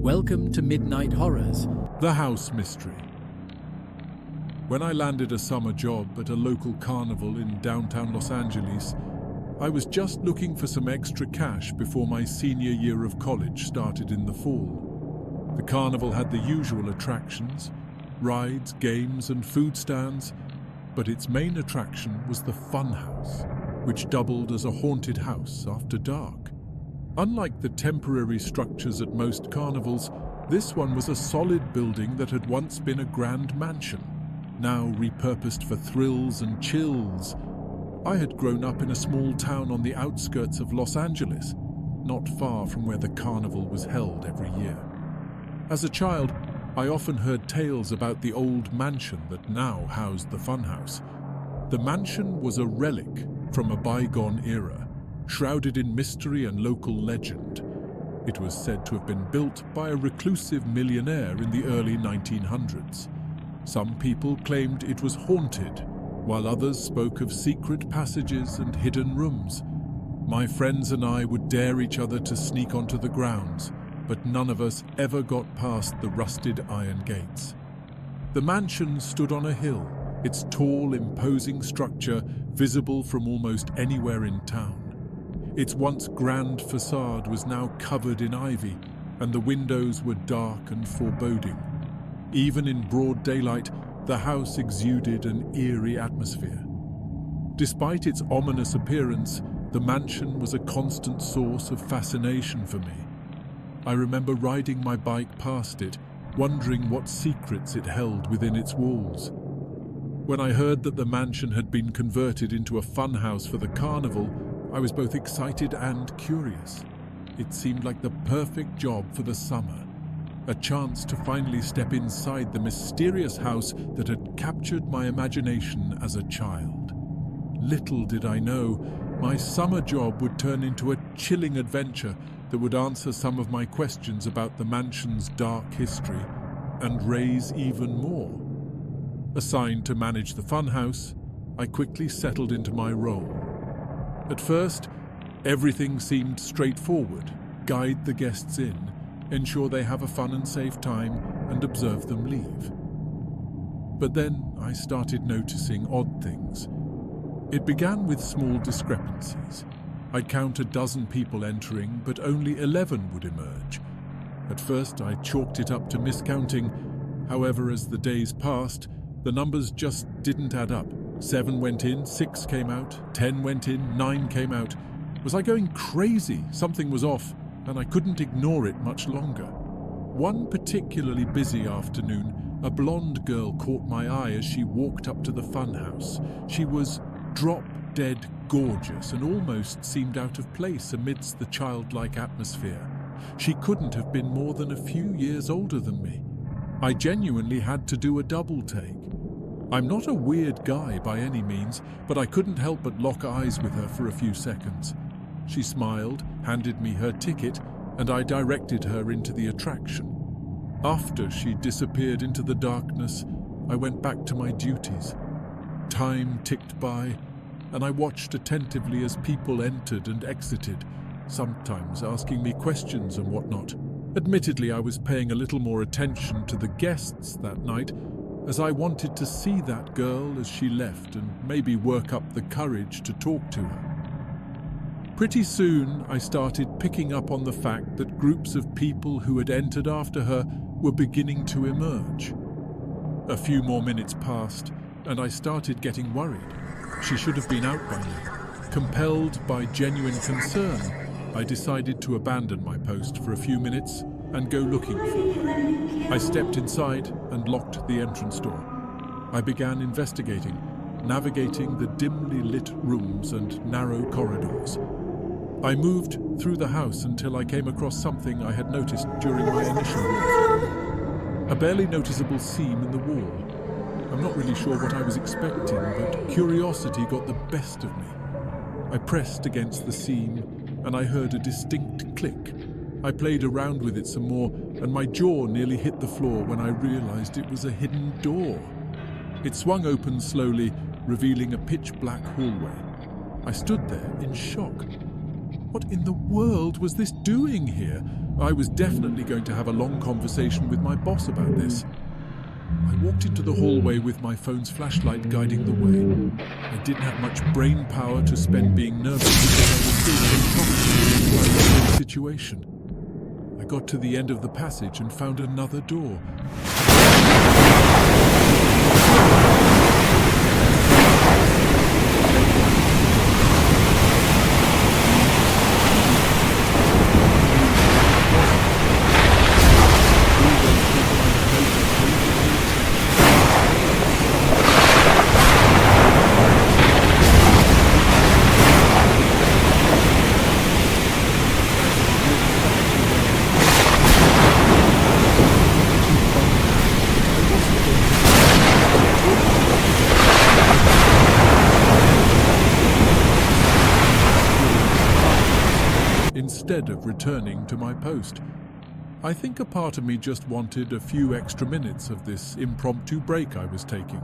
Welcome to Midnight Horrors. The House Mystery. When I landed a summer job at a local carnival in downtown Los Angeles, I was just looking for some extra cash before my senior year of college started in the fall. The carnival had the usual attractions, rides, games, and food stands, but its main attraction was the funhouse, which doubled as a haunted house after dark. Unlike the temporary structures at most carnivals, this one was a solid building that had once been a grand mansion, now repurposed for thrills and chills. I had grown up in a small town on the outskirts of Los Angeles, not far from where the carnival was held every year. As a child, I often heard tales about the old mansion that now housed the funhouse. The mansion was a relic from a bygone era, shrouded in mystery and local legend. It was said to have been built by a reclusive millionaire in the early 1900s. Some people claimed it was haunted, while others spoke of secret passages and hidden rooms. My friends and I would dare each other to sneak onto the grounds, but none of us ever got past the rusted iron gates. The mansion stood on a hill, its tall, imposing structure visible from almost anywhere in town. Its once grand facade was now covered in ivy, and the windows were dark and foreboding. Even in broad daylight, the house exuded an eerie atmosphere. Despite its ominous appearance, the mansion was a constant source of fascination for me. I remember riding my bike past it, wondering what secrets it held within its walls. When I heard that the mansion had been converted into a funhouse for the carnival, I was both excited and curious. It seemed like the perfect job for the summer, a chance to finally step inside the mysterious house that had captured my imagination as a child. Little did I know, my summer job would turn into a chilling adventure that would answer some of my questions about the mansion's dark history and raise even more. Assigned to manage the funhouse, I quickly settled into my role. At first, everything seemed straightforward. Guide the guests in, ensure they have a fun and safe time, and observe them leave. But then I started noticing odd things. It began with small discrepancies. I'd count a dozen people entering, but only 11 would emerge. At first, I chalked it up to miscounting. However, as the days passed, the numbers just didn't add up. 7 went in, 6 came out, 10 went in, 9 came out. Was I going crazy? Something was off, and I couldn't ignore it much longer. One particularly busy afternoon, a blonde girl caught my eye as she walked up to the funhouse. She was drop-dead gorgeous and almost seemed out of place amidst the childlike atmosphere. She couldn't have been more than a few years older than me. I genuinely had to do a double take. I'm not a weird guy by any means, but I couldn't help but lock eyes with her for a few seconds. She smiled, handed me her ticket, and I directed her into the attraction. After she disappeared into the darkness, I went back to my duties. Time ticked by, and I watched attentively as people entered and exited, sometimes asking me questions and whatnot. Admittedly, I was paying a little more attention to the guests that night, as I wanted to see that girl as she left and maybe work up the courage to talk to her. Pretty soon, I started picking up on the fact that groups of people who had entered after her were beginning to emerge. A few more minutes passed, and I started getting worried. She should have been out by now. Compelled by genuine concern, I decided to abandon my post for a few minutes and go looking for her. I stepped inside and locked the entrance door. I began investigating, navigating the dimly lit rooms and narrow corridors. I moved through the house until I came across something I had noticed during my initial walk. A barely noticeable seam in the wall. I'm not really sure what I was expecting, but curiosity got the best of me. I pressed against the seam, and I heard a distinct click. I played around with it some more, and my jaw nearly hit the floor when I realized it was a hidden door. It swung open slowly, revealing a pitch-black hallway. I stood there in shock. What in the world was this doing here? I was definitely going to have a long conversation with my boss about this. I walked into the hallway with my phone's flashlight guiding the way. I didn't have much brain power to spend being nervous because I was still so shocked by the situation. I got to the end of the passage and found another door. Instead of returning to my post. I think a part of me just wanted a few extra minutes of this impromptu break I was taking.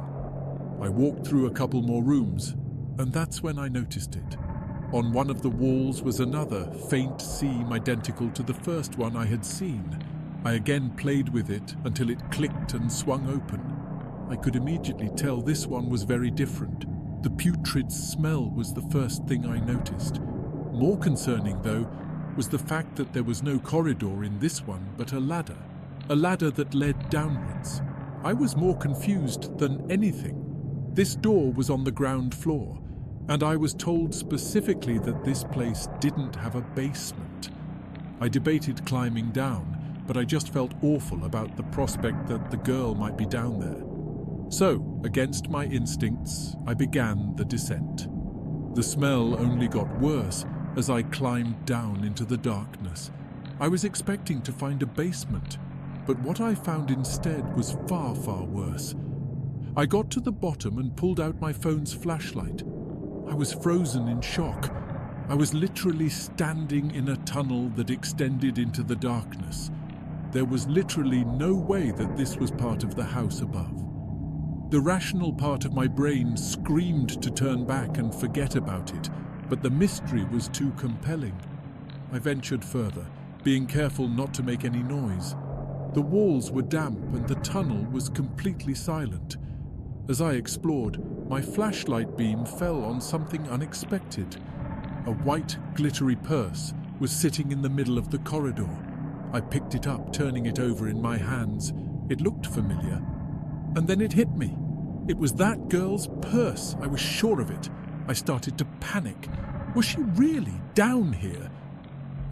I walked through a couple more rooms, and that's when I noticed it. On one of the walls was another faint seam identical to the first one I had seen. I again played with it until it clicked and swung open. I could immediately tell this one was very different. The putrid smell was the first thing I noticed. More concerning, though, was the fact that there was no corridor in this one but a ladder that led downwards. I was more confused than anything. This door was on the ground floor, and I was told specifically that this place didn't have a basement. I debated climbing down, but I just felt awful about the prospect that the girl might be down there. So, against my instincts, I began the descent. The smell only got worse as I climbed down into the darkness. I was expecting to find a basement, but what I found instead was far, far worse. I got to the bottom and pulled out my phone's flashlight. I was frozen in shock. I was literally standing in a tunnel that extended into the darkness. There was literally no way that this was part of the house above. The rational part of my brain screamed to turn back and forget about it, but the mystery was too compelling. I ventured further, being careful not to make any noise. The walls were damp and the tunnel was completely silent. As I explored, my flashlight beam fell on something unexpected. A white, glittery purse was sitting in the middle of the corridor. I picked it up, turning it over in my hands. It looked familiar. And then it hit me. It was that girl's purse. I was sure of it. I started to panic. Was she really down here?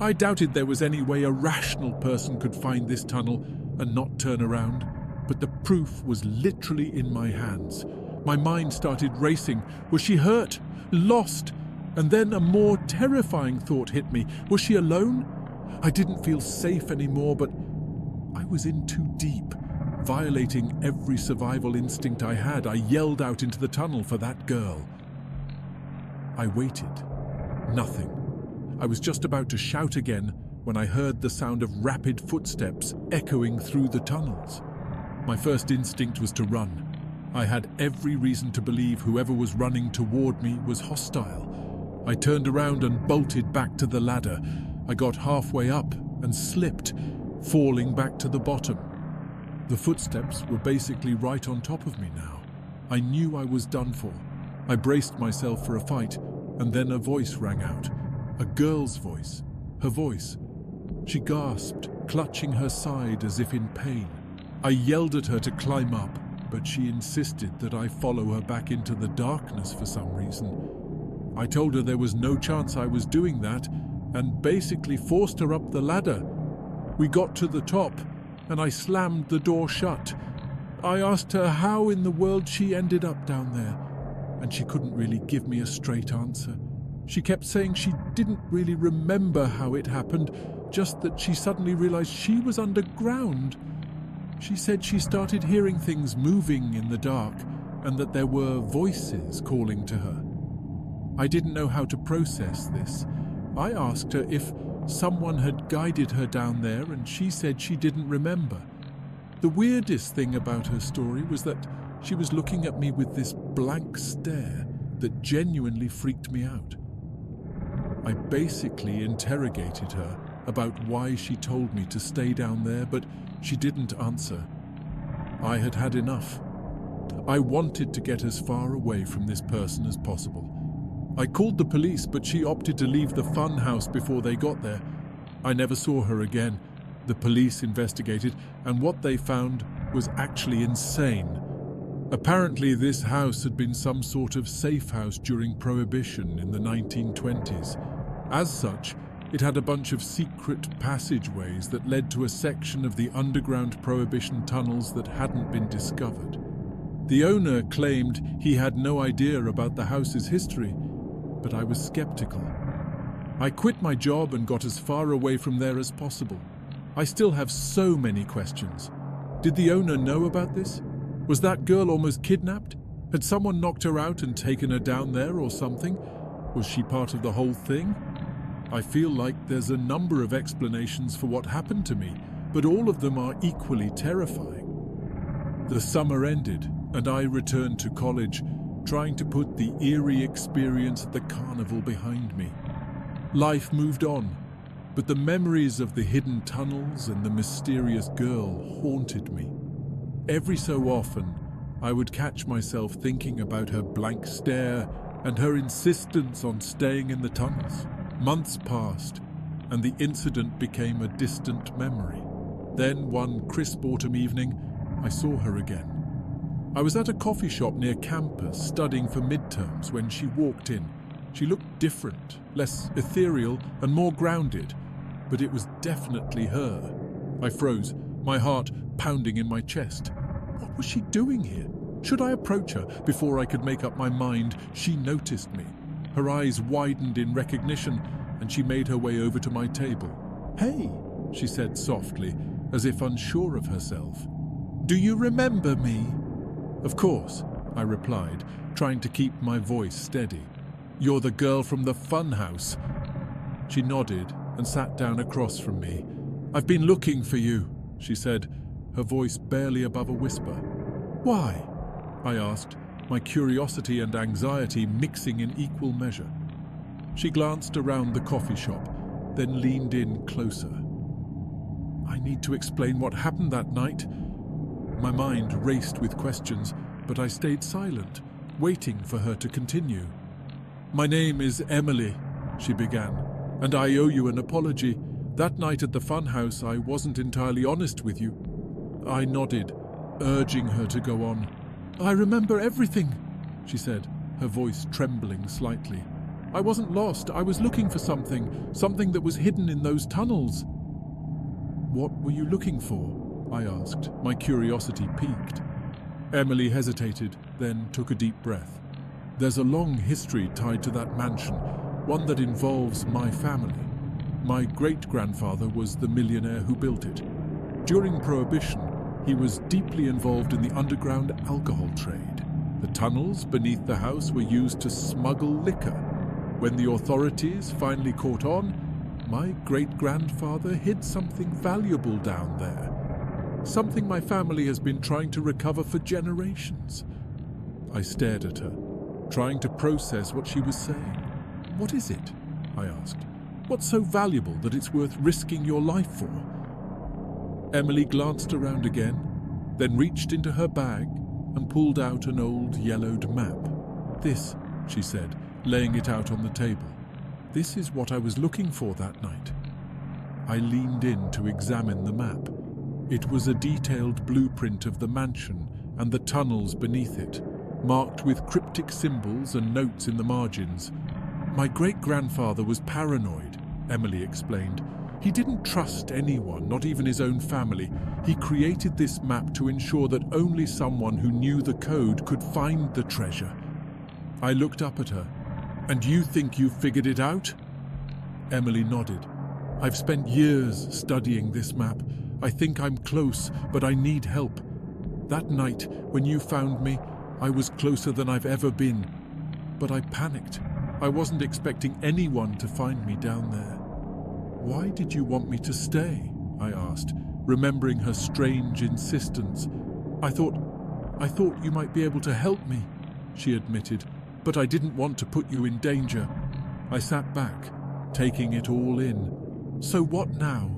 I doubted there was any way a rational person could find this tunnel and not turn around, but the proof was literally in my hands. My mind started racing. Was she hurt? Lost? And then a more terrifying thought hit me. Was she alone? I didn't feel safe anymore, but I was in too deep. Violating every survival instinct I had, I yelled out into the tunnel for that girl. I waited. Nothing. I was just about to shout again when I heard the sound of rapid footsteps echoing through the tunnels. My first instinct was to run. I had every reason to believe whoever was running toward me was hostile. I turned around and bolted back to the ladder. I got halfway up and slipped, falling back to the bottom. The footsteps were basically right on top of me now. I knew I was done for. I braced myself for a fight, and then a voice rang out. A girl's voice. Her voice. She gasped, clutching her side as if in pain. I yelled at her to climb up, but she insisted that I follow her back into the darkness for some reason. I told her there was no chance I was doing that, and basically forced her up the ladder. We got to the top, and I slammed the door shut. I asked her how in the world she ended up down there, and she couldn't really give me a straight answer. She kept saying she didn't really remember how it happened, just that she suddenly realized she was underground. She said she started hearing things moving in the dark, and that there were voices calling to her. I didn't know how to process this. I asked her if someone had guided her down there, and she said she didn't remember. The weirdest thing about her story was that she was looking at me with this blank stare that genuinely freaked me out. I basically interrogated her about why she told me to stay down there, but she didn't answer. I had had enough. I wanted to get as far away from this person as possible. I called the police, but she opted to leave the fun house before they got there. I never saw her again. The police investigated, and what they found was actually insane. Apparently, this house had been some sort of safe house during Prohibition in the 1920s. As such, it had a bunch of secret passageways that led to a section of the underground Prohibition tunnels that hadn't been discovered. The owner claimed he had no idea about the house's history, but I was skeptical. I quit my job and got as far away from there as possible. I still have so many questions. Did the owner know about this? Was that girl almost kidnapped? Had someone knocked her out and taken her down there or something? Was she part of the whole thing? I feel like there's a number of explanations for what happened to me, but all of them are equally terrifying. The summer ended, and I returned to college, trying to put the eerie experience at the carnival behind me. Life moved on, but the memories of the hidden tunnels and the mysterious girl haunted me. Every so often, I would catch myself thinking about her blank stare and her insistence on staying in the tunnels. Months passed, and the incident became a distant memory. Then, one crisp autumn evening, I saw her again. I was at a coffee shop near campus studying for midterms when she walked in. She looked different, less ethereal and more grounded, but it was definitely her. I froze, my heart pounding in my chest. What was she doing here? Should I approach her? Before I could make up my mind, she noticed me. Her eyes widened in recognition, and she made her way over to my table. "Hey," she said softly, as if unsure of herself. "Do you remember me?" "Of course," I replied, trying to keep my voice steady. "You're the girl from the fun house." She nodded and sat down across from me. "I've been looking for you," she said, her voice barely above a whisper. "Why?" I asked, my curiosity and anxiety mixing in equal measure. She glanced around the coffee shop, then leaned in closer. "I need to explain what happened that night." My mind raced with questions, but I stayed silent, waiting for her to continue. "My name is Emily," she began, "and I owe you an apology. That night at the funhouse, I wasn't entirely honest with you." I nodded, urging her to go on. "I remember everything," she said, her voice trembling slightly. "I wasn't lost. I was looking for something that was hidden in those tunnels." "What were you looking for?" I asked, my curiosity piqued. Emily hesitated, then took a deep breath. "There's a long history tied to that mansion, one that involves my family. My great-grandfather was the millionaire who built it. During Prohibition, he was deeply involved in the underground alcohol trade. The tunnels beneath the house were used to smuggle liquor. When the authorities finally caught on, my great-grandfather hid something valuable down there. Something my family has been trying to recover for generations." I stared at her, trying to process what she was saying. "What is it?" I asked. "What's so valuable that it's worth risking your life for?" Emily glanced around again, then reached into her bag and pulled out an old yellowed map. "This," she said, laying it out on the table. "This is what I was looking for that night." I leaned in to examine the map. It was a detailed blueprint of the mansion and the tunnels beneath it, marked with cryptic symbols and notes in the margins. "My great-grandfather was paranoid," Emily explained. "He didn't trust anyone, not even his own family. He created this map to ensure that only someone who knew the code could find the treasure." I looked up at her. "And you think you've figured it out?" Emily nodded. "I've spent years studying this map. I think I'm close, but I need help. That night, when you found me, I was closer than I've ever been. But I panicked. I wasn't expecting anyone to find me down there." "Why did you want me to stay?" I asked, remembering her strange insistence. I thought you might be able to help me," she admitted, "but I didn't want to put you in danger." I sat back, taking it all in. So what now?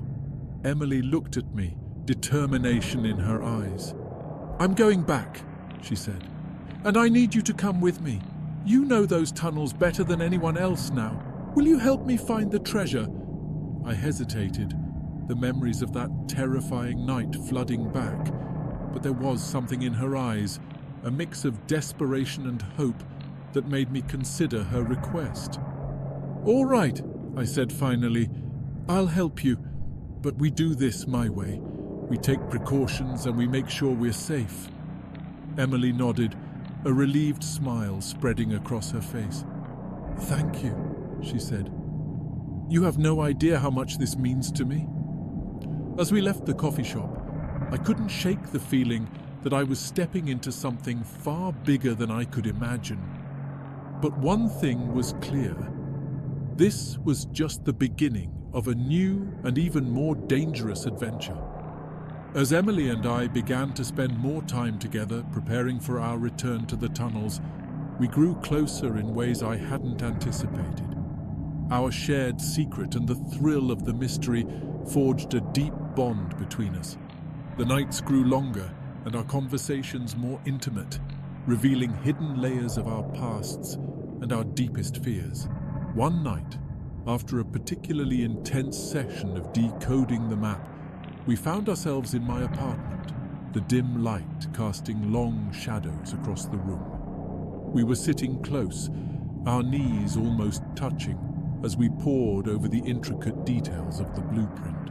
Emily looked at me, determination in her eyes. I'm going back, she said, and I need you to come with me. You know those tunnels better than anyone else now. Will you help me find the treasure? I hesitated, the memories of that terrifying night flooding back, but there was something in her eyes, a mix of desperation and hope, that made me consider her request. All right, I said finally, I'll help you, but we do this my way. We take precautions and we make sure we're safe. Emily nodded, a relieved smile spreading across her face. Thank you, she said. You have no idea how much this means to me. As we left the coffee shop, I couldn't shake the feeling that I was stepping into something far bigger than I could imagine. But one thing was clear. This was just the beginning of a new and even more dangerous adventure. As Emily and I began to spend more time together preparing for our return to the tunnels, we grew closer in ways I hadn't anticipated. Our shared secret and the thrill of the mystery forged a deep bond between us. The nights grew longer and our conversations more intimate, revealing hidden layers of our pasts and our deepest fears. One night, after a particularly intense session of decoding the map, we found ourselves in my apartment, the dim light casting long shadows across the room. We were sitting close, our knees almost touching, as we pored over the intricate details of the blueprint.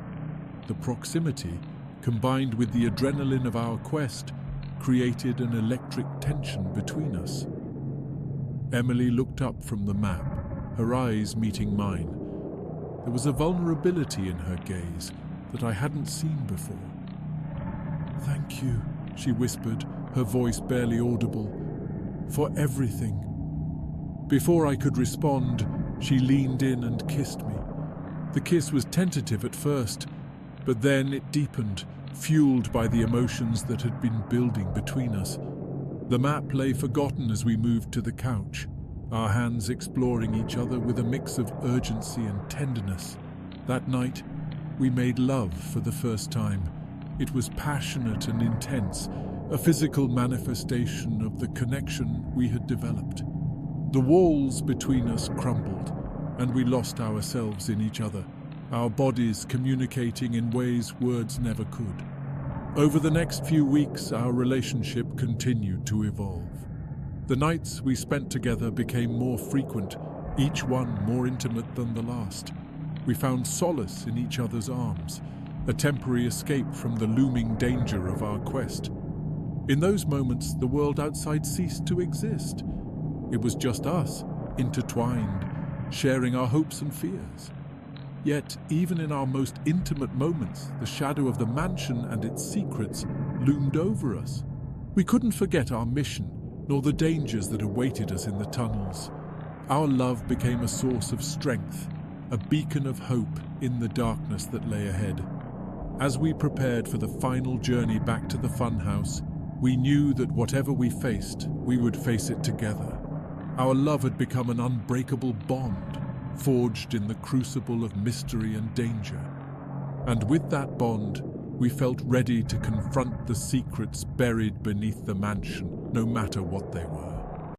The proximity, combined with the adrenaline of our quest, created an electric tension between us. Emily looked up from the map, her eyes meeting mine. There was a vulnerability in her gaze that I hadn't seen before. Thank you, she whispered, her voice barely audible, for everything. Before I could respond, she leaned in and kissed me. The kiss was tentative at first, but then it deepened, fueled by the emotions that had been building between us. The map lay forgotten as we moved to the couch, our hands exploring each other with a mix of urgency and tenderness. That night, we made love for the first time. It was passionate and intense, a physical manifestation of the connection we had developed. The walls between us crumbled, and we lost ourselves in each other, our bodies communicating in ways words never could. Over the next few weeks, our relationship continued to evolve. The nights we spent together became more frequent, each one more intimate than the last. We found solace in each other's arms, a temporary escape from the looming danger of our quest. In those moments, the world outside ceased to exist. It was just us, intertwined, sharing our hopes and fears. Yet, even in our most intimate moments, the shadow of the mansion and its secrets loomed over us. We couldn't forget our mission, nor the dangers that awaited us in the tunnels. Our love became a source of strength, a beacon of hope in the darkness that lay ahead. As we prepared for the final journey back to the funhouse, we knew that whatever we faced, we would face it together. Our love had become an unbreakable bond, forged in the crucible of mystery and danger. And with that bond, we felt ready to confront the secrets buried beneath the mansion, no matter what they were.